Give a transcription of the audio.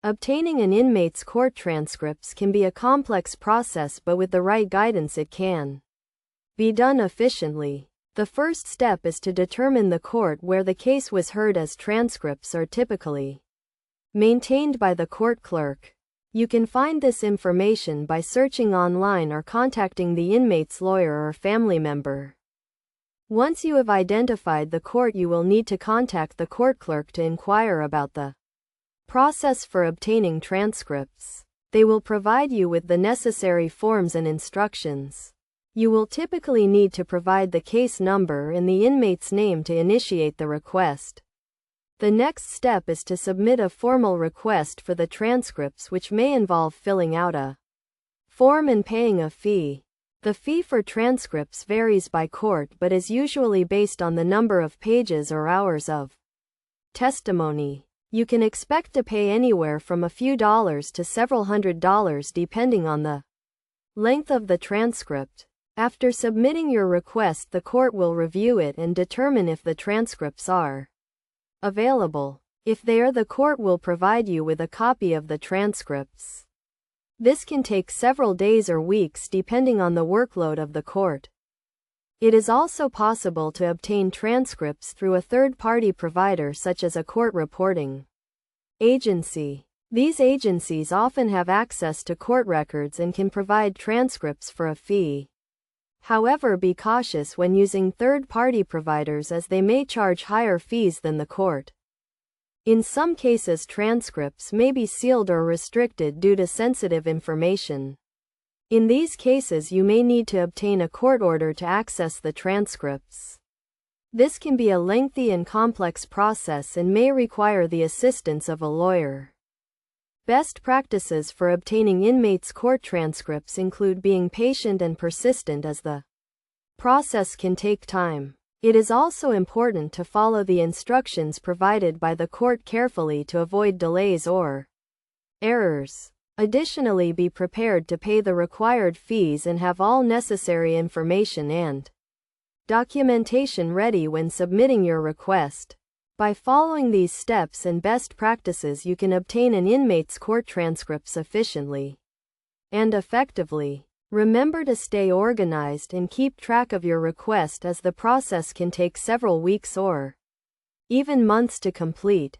Obtaining an inmate's court transcripts can be a complex process, but with the right guidance it can be done efficiently. The first step is to determine the court where the case was heard, as transcripts are typically maintained by the court clerk. You can find this information by searching online or contacting the inmate's lawyer or family member. Once you have identified the court, you will need to contact the court clerk to inquire about the process for obtaining transcripts. They will provide you with the necessary forms and instructions. You will typically need to provide the case number and the inmate's name to initiate the request. The next step is to submit a formal request for the transcripts, which may involve filling out a form and paying a fee. The fee for transcripts varies by court but is usually based on the number of pages or hours of testimony. You can expect to pay anywhere from a few dollars to several $100s depending on the length of the transcript. After submitting your request, the court will review it and determine if the transcripts are available. If they are, the court will provide you with a copy of the transcripts. This can take several days or weeks depending on the workload of the court. It is also possible to obtain transcripts through a third-party provider such as a court reporting agency. These agencies often have access to court records and can provide transcripts for a fee. However, be cautious when using third-party providers, as they may charge higher fees than the court. In some cases, transcripts may be sealed or restricted due to sensitive information. In these cases, you may need to obtain a court order to access the transcripts. This can be a lengthy and complex process and may require the assistance of a lawyer. Best practices for obtaining inmates' court transcripts include being patient and persistent, as the process can take time. It is also important to follow the instructions provided by the court carefully to avoid delays or errors. Additionally, be prepared to pay the required fees and have all necessary information and documentation ready when submitting your request. By following these steps and best practices, you can obtain an inmate's court transcripts efficiently and effectively. Remember to stay organized and keep track of your request, as the process can take several weeks or even months to complete.